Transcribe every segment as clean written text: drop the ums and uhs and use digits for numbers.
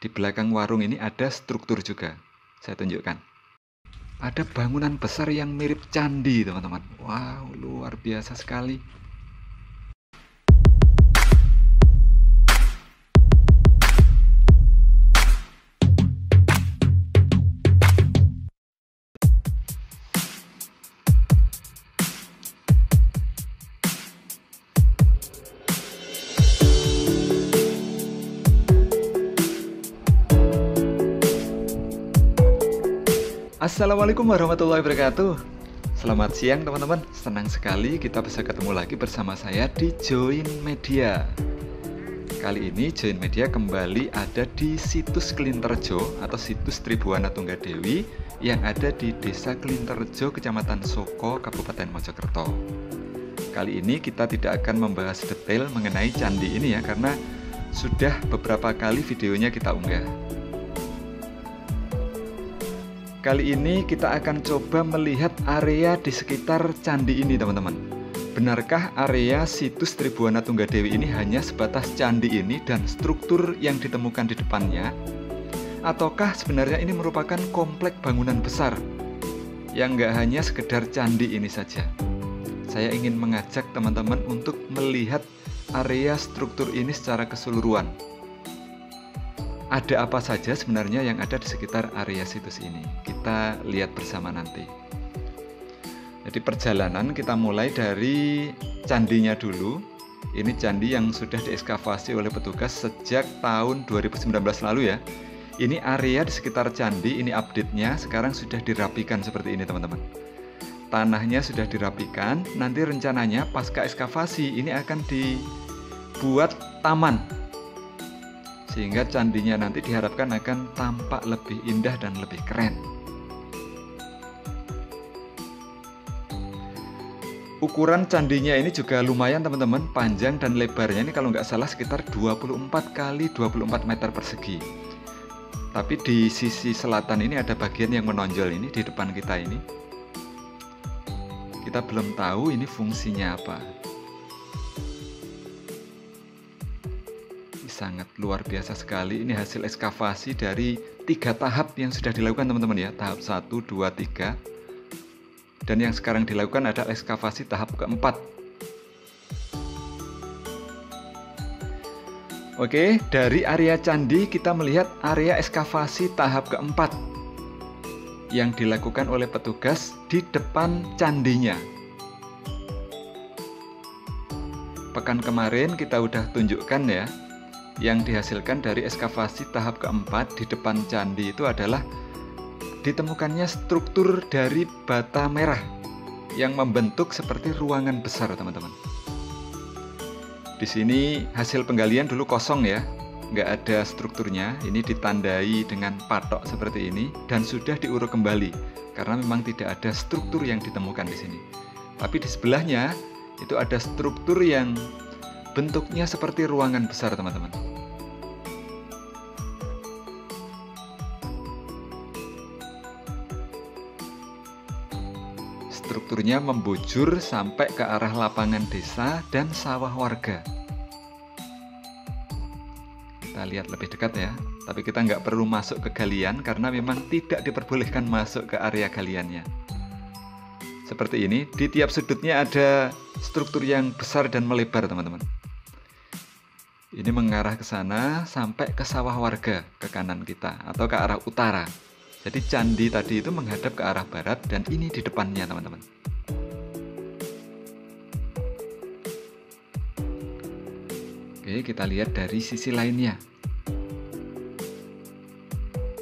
Di belakang warung ini ada struktur juga. Saya tunjukkan. Ada bangunan besar yang mirip candi, teman-teman. Wow, luar biasa sekali. Assalamualaikum warahmatullahi wabarakatuh. Selamat siang teman-teman. Senang sekali kita bisa ketemu lagi bersama saya di Join Media. Kali ini Join Media kembali ada di situs Klinterjo atau situs Tribuana Tunggadewi yang ada di Desa Klinterjo, Kecamatan Soko, Kabupaten Mojokerto. Kali ini kita tidak akan membahas detail mengenai candi ini ya, karena sudah beberapa kali videonya kita unggah. Kali ini kita akan coba melihat area di sekitar candi ini, teman-teman. Benarkah area situs Tribuana Tunggadewi ini hanya sebatas candi ini dan struktur yang ditemukan di depannya? Ataukah sebenarnya ini merupakan komplek bangunan besar yang nggak hanya sekedar candi ini saja? Saya ingin mengajak teman-teman untuk melihat area struktur ini secara keseluruhan. Ada apa saja sebenarnya yang ada di sekitar area situs ini? Kita lihat bersama nanti. Jadi perjalanan kita mulai dari candinya dulu. Ini candi yang sudah diekskavasi oleh petugas sejak tahun 2019 lalu ya. Ini area di sekitar candi, ini update-nya sekarang sudah dirapikan seperti ini teman-teman. Tanahnya sudah dirapikan, nanti rencananya pasca ekskavasi ini akan dibuat taman. Sehingga candinya nanti diharapkan akan tampak lebih indah dan lebih keren. Ukuran candinya ini juga lumayan teman-teman, panjang dan lebarnya ini kalau nggak salah sekitar 24 kali 24 meter persegi. Tapi di sisi selatan ini ada bagian yang menonjol ini di depan kita ini. Kita belum tahu ini fungsinya apa. Sangat luar biasa sekali. Ini hasil ekskavasi dari 3 tahap yang sudah dilakukan teman-teman ya. Tahap 1, 2, 3. Dan yang sekarang dilakukan adalah ekskavasi tahap keempat. Oke, dari area candi kita melihat area ekskavasi tahap keempat yang dilakukan oleh petugas di depan candinya. Pekan kemarin kita udah tunjukkan ya, yang dihasilkan dari ekskavasi tahap keempat di depan candi itu adalah ditemukannya struktur dari bata merah yang membentuk seperti ruangan besar teman-teman. Di sini hasil penggalian dulu kosong ya, nggak ada strukturnya. Ini ditandai dengan patok seperti ini dan sudah diuruk kembali karena memang tidak ada struktur yang ditemukan di sini. Tapi di sebelahnya itu ada struktur yang bentuknya seperti ruangan besar teman-teman. Strukturnya membujur sampai ke arah lapangan desa dan sawah warga. Kita lihat lebih dekat ya. Tapi kita nggak perlu masuk ke galian karena memang tidak diperbolehkan masuk ke area galiannya. Seperti ini, di tiap sudutnya ada struktur yang besar dan melebar teman-teman. Ini mengarah ke sana sampai ke sawah warga ke kanan kita atau ke arah utara. Jadi candi tadi itu menghadap ke arah barat dan ini di depannya teman-teman. Oke, kita lihat dari sisi lainnya.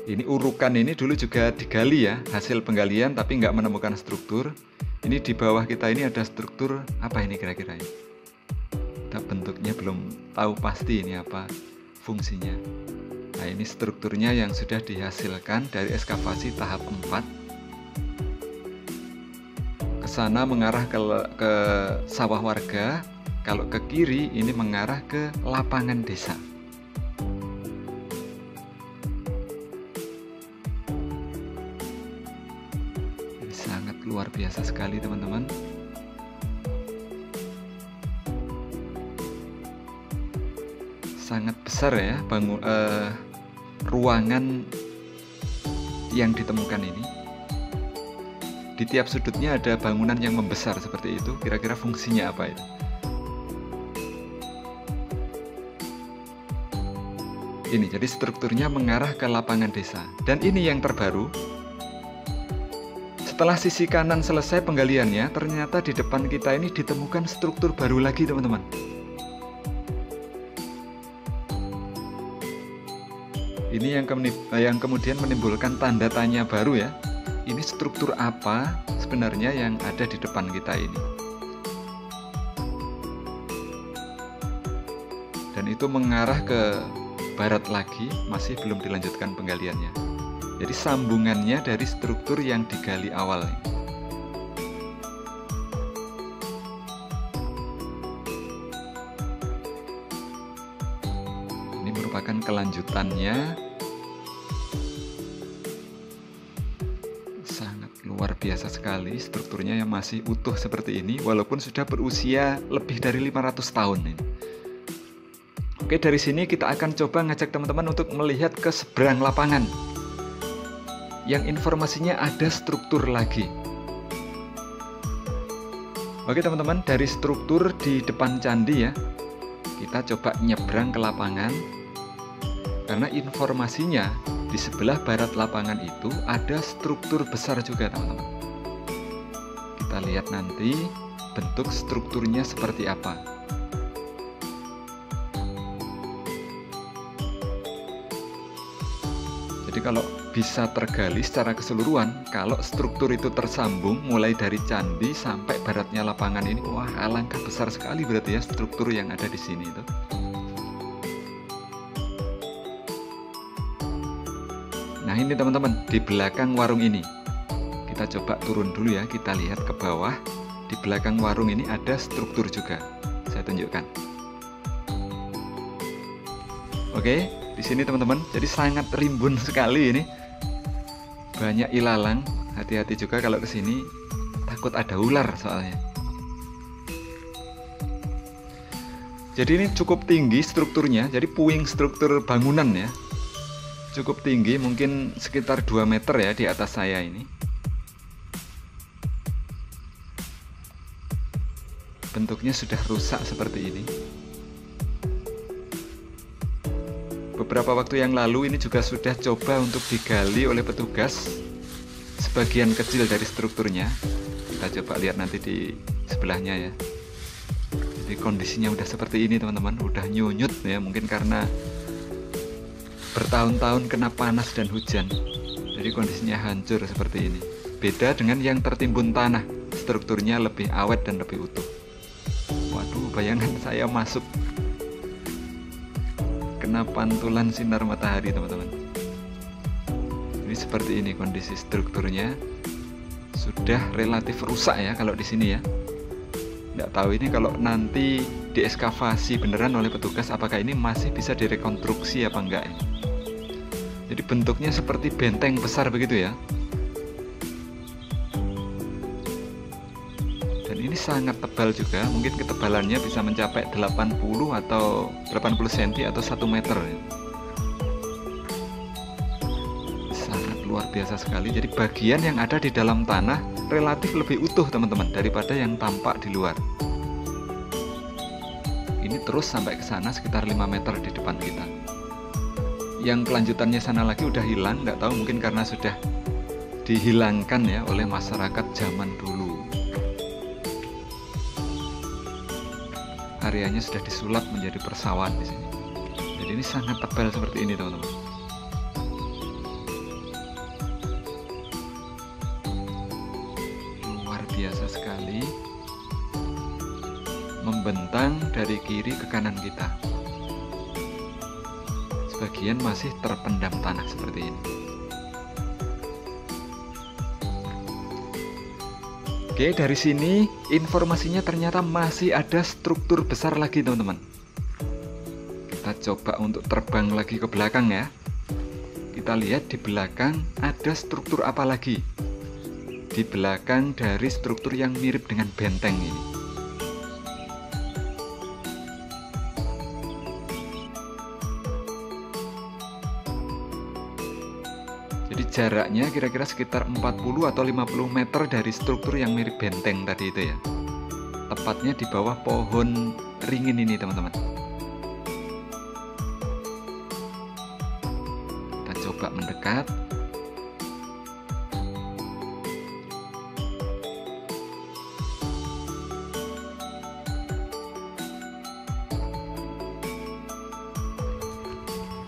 Ini urukan ini dulu juga digali ya, hasil penggalian tapi nggak menemukan struktur. Ini di bawah kita ini ada struktur apa ini kira-kira ya? Kita bentuknya belum tahu pasti ini apa fungsinya. Nah ini strukturnya yang sudah dihasilkan dari ekskavasi tahap 4. Ke sana mengarah ke sawah warga. Kalau ke kiri ini mengarah ke lapangan desa. Ini sangat luar biasa sekali teman-teman. Sangat besar ya ruangan yang ditemukan ini. Di tiap sudutnya ada bangunan yang membesar seperti itu. Kira-kira fungsinya apa itu? Ini, jadi strukturnya mengarah ke lapangan desa. Dan ini yang terbaru. Setelah sisi kanan selesai penggaliannya, ternyata di depan kita ini ditemukan struktur baru lagi, teman-teman. Ini yang kemudian menimbulkan tanda tanya baru ya. Ini struktur apa sebenarnya yang ada di depan kita ini? Dan itu mengarah ke barat lagi, masih belum dilanjutkan penggaliannya. Jadi sambungannya dari struktur yang digali awal ini. Ini merupakan kelanjutannya. Sangat luar biasa sekali strukturnya yang masih utuh seperti ini, walaupun sudah berusia lebih dari 500 tahun ini. Oke, dari sini kita akan coba ngajak teman-teman untuk melihat ke seberang lapangan yang informasinya ada struktur lagi. Oke teman-teman, dari struktur di depan candi ya, kita coba nyebrang ke lapangan, karena informasinya di sebelah barat lapangan itu ada struktur besar juga teman-teman. Kita lihat nanti bentuk strukturnya seperti apa. Jadi kalau bisa tergali secara keseluruhan, kalau struktur itu tersambung mulai dari candi sampai baratnya lapangan ini, wah alangkah besar sekali berarti ya struktur yang ada di sini itu. Nah ini teman-teman, di belakang warung ini, kita coba turun dulu ya, kita lihat ke bawah. Di belakang warung ini ada struktur juga, saya tunjukkan. Oke. Di sini teman-teman, jadi sangat rimbun sekali ini. Banyak ilalang, hati-hati juga kalau ke sini, takut ada ular soalnya. Jadi ini cukup tinggi strukturnya, jadi puing struktur bangunan ya. Cukup tinggi, mungkin sekitar 2 meter ya di atas saya ini. Bentuknya sudah rusak seperti ini. Beberapa waktu yang lalu ini juga sudah coba untuk digali oleh petugas sebagian kecil dari strukturnya. Kita coba lihat nanti di sebelahnya ya. Jadi kondisinya udah seperti ini teman-teman, udah nyunyut ya, mungkin karena bertahun-tahun kena panas dan hujan. Jadi kondisinya hancur seperti ini. Beda dengan yang tertimbun tanah, strukturnya lebih awet dan lebih utuh. Waduh, bayangan saya masuk kena pantulan sinar matahari teman-teman. Ini seperti ini kondisi strukturnya, sudah relatif rusak ya kalau di sini ya. Nggak tahu ini kalau nanti dieskavasi beneran oleh petugas, apakah ini masih bisa direkonstruksi apa enggak ya. Jadi bentuknya seperti benteng besar begitu ya. Dan ini sangat tebal juga, mungkin ketebalannya bisa mencapai 80 atau 80 cm atau 1 meter ya. Sangat luar biasa sekali. Jadi bagian yang ada di dalam tanah relatif lebih utuh teman-teman daripada yang tampak di luar. Ini terus sampai ke sana sekitar 5 meter di depan kita. Yang kelanjutannya sana lagi udah hilang, nggak tahu mungkin karena sudah dihilangkan ya oleh masyarakat zaman dulu. Areanya sudah disulap menjadi persawahan di sini. Jadi ini sangat tebal seperti ini teman-teman. Luar biasa sekali, membentang dari kiri ke kanan kita. Sebagian masih terpendam tanah seperti ini. Oke, dari sini informasinya ternyata masih ada struktur besar lagi teman-teman. Kita coba untuk terbang lagi ke belakang ya. Kita lihat di belakang ada struktur apa lagi. Di belakang dari struktur yang mirip dengan benteng ini. Jadi jaraknya kira-kira sekitar 40 atau 50 meter dari struktur yang mirip benteng tadi itu ya. Tepatnya di bawah pohon ringin ini teman-teman. Kita coba mendekat.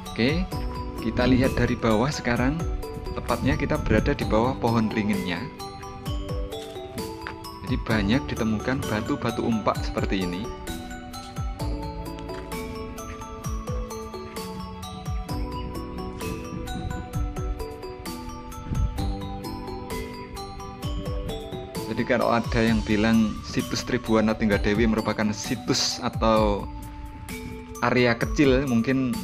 Oke, kita lihat dari bawah sekarang. Tepatnya kita berada di bawah pohon ringinnya. Jadi banyak ditemukan batu-batu umpak seperti ini. Jadi kalau ada yang bilang situs Tribuana Tunggadewi merupakan situs atau area kecil, mungkin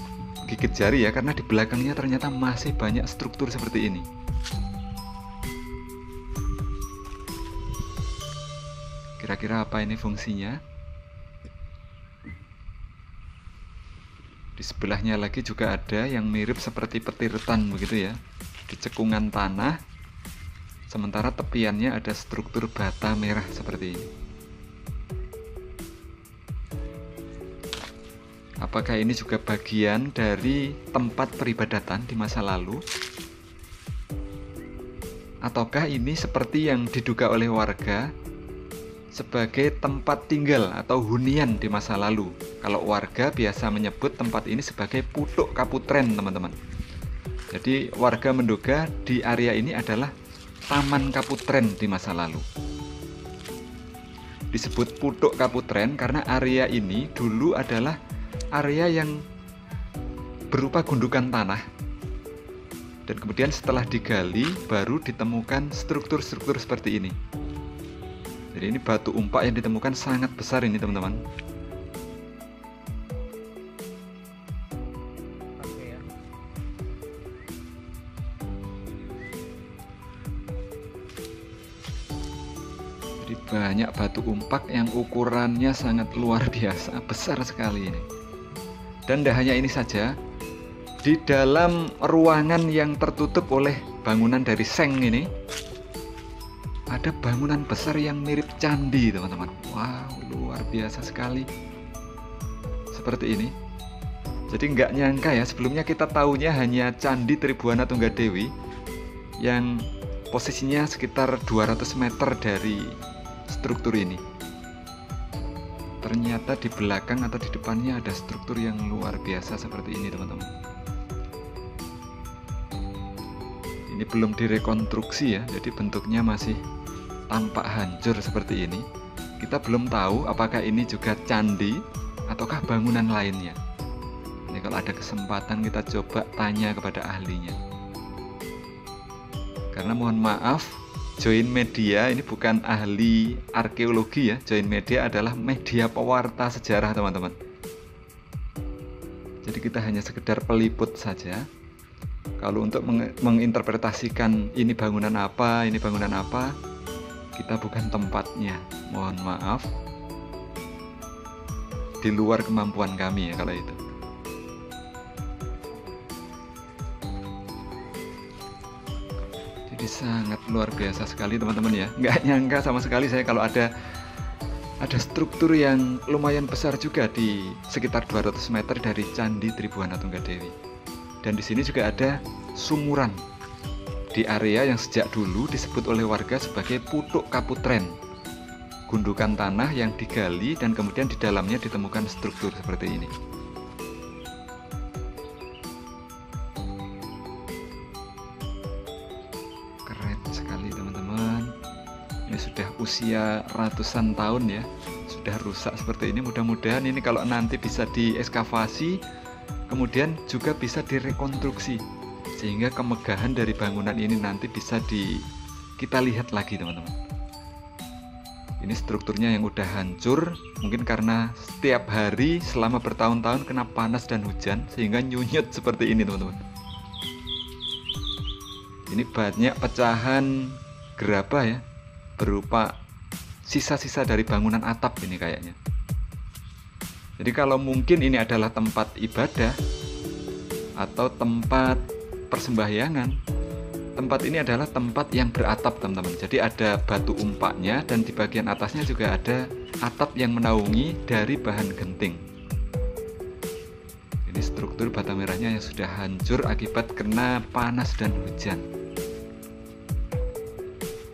gigit jari ya, karena di belakangnya ternyata masih banyak struktur seperti ini. Kira-kira apa ini fungsinya? Di sebelahnya lagi juga ada yang mirip seperti petiritan begitu ya, di cekungan tanah, sementara tepiannya ada struktur bata merah seperti ini. Apakah ini juga bagian dari tempat peribadatan di masa lalu? Ataukah ini seperti yang diduga oleh warga sebagai tempat tinggal atau hunian di masa lalu? Kalau warga biasa menyebut tempat ini sebagai Putuk Kaputren, teman-teman. Jadi warga menduga di area ini adalah Taman Kaputren di masa lalu. Disebut Putuk Kaputren karena area ini dulu adalah area yang berupa gundukan tanah, dan kemudian setelah digali baru ditemukan struktur-struktur seperti ini. Jadi ini batu umpak yang ditemukan sangat besar ini teman-teman. Jadi banyak batu umpak yang ukurannya sangat luar biasa, besar sekali ini. Dan tidak hanya ini saja, di dalam ruangan yang tertutup oleh bangunan dari seng ini, ada bangunan besar yang mirip candi, teman-teman. Wow, luar biasa sekali. Seperti ini. Jadi nggak nyangka ya, sebelumnya kita taunya hanya Candi Tribuana Tunggadewi yang posisinya sekitar 200 meter dari struktur ini. Ternyata di belakang atau di depannya ada struktur yang luar biasa seperti ini, teman-teman. Ini belum direkonstruksi ya, jadi bentuknya masih tampak hancur seperti ini. Kita belum tahu apakah ini juga candi ataukah bangunan lainnya. Ini kalau ada kesempatan kita coba tanya kepada ahlinya. Karena mohon maaf, Join Media ini bukan ahli arkeologi ya. Join Media adalah media pewarta sejarah, teman-teman. Jadi kita hanya sekedar peliput saja. Kalau untuk menginterpretasikan ini bangunan apa, kita bukan tempatnya. Mohon maaf. Di luar kemampuan kami ya kalau itu. Jadi sangat luar biasa sekali teman-teman ya. Nggak nyangka sama sekali saya kalau ada struktur yang lumayan besar juga di sekitar 200 meter dari Candi Tribuana Tunggadewi. Dan di sini juga ada sumuran di area yang sejak dulu disebut oleh warga sebagai Putuk Kaputren. Gundukan tanah yang digali dan kemudian di dalamnya ditemukan struktur seperti ini. Sudah usia ratusan tahun ya, sudah rusak seperti ini. Mudah-mudahan ini kalau nanti bisa dieskavasi, kemudian juga bisa direkonstruksi, sehingga kemegahan dari bangunan ini nanti bisa kita lihat lagi, teman-teman. Ini strukturnya yang udah hancur, mungkin karena setiap hari selama bertahun-tahun kena panas dan hujan, sehingga nyunyut seperti ini, teman-teman. Ini banyak pecahan gerabah ya, berupa sisa-sisa dari bangunan atap ini kayaknya. Jadi kalau mungkin ini adalah tempat ibadah atau tempat persembahyangan, tempat ini adalah tempat yang beratap teman-teman. Jadi ada batu umpaknya dan di bagian atasnya juga ada atap yang menaungi dari bahan genting. Ini struktur bata merahnya yang sudah hancur akibat kena panas dan hujan.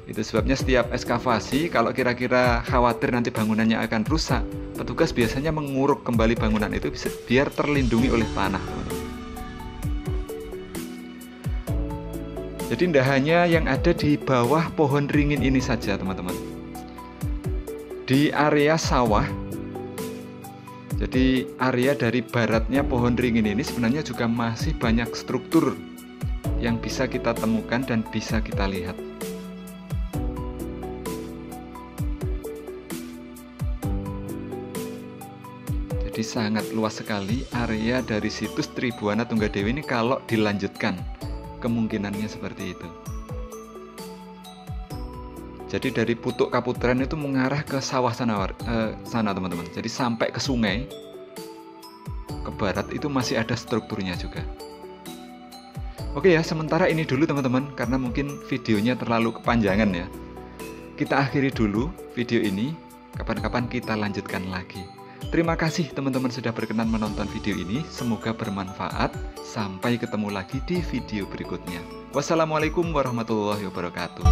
Itu sebabnya setiap ekskavasi, kalau kira-kira khawatir nanti bangunannya akan rusak, petugas biasanya menguruk kembali bangunan itu biar terlindungi oleh tanah, teman-teman. Jadi tidak hanya yang ada di bawah pohon ringin ini saja, teman-teman. Di area sawah, jadi area dari baratnya pohon ringin ini sebenarnya juga masih banyak struktur yang bisa kita temukan dan bisa kita lihat. Jadi sangat luas sekali area dari situs Tribuana Tunggadewi ini kalau dilanjutkan. Kemungkinannya seperti itu. Jadi dari Putuk Kaputren itu mengarah ke sawah sana teman-teman. Jadi sampai ke sungai ke barat itu masih ada strukturnya juga. Oke ya, sementara ini dulu teman-teman, karena mungkin videonya terlalu kepanjangan ya. Kita akhiri dulu video ini, kapan-kapan kita lanjutkan lagi. Terima kasih teman-teman sudah berkenan menonton video ini, semoga bermanfaat. Sampai ketemu lagi di video berikutnya. Wassalamualaikum warahmatullahi wabarakatuh.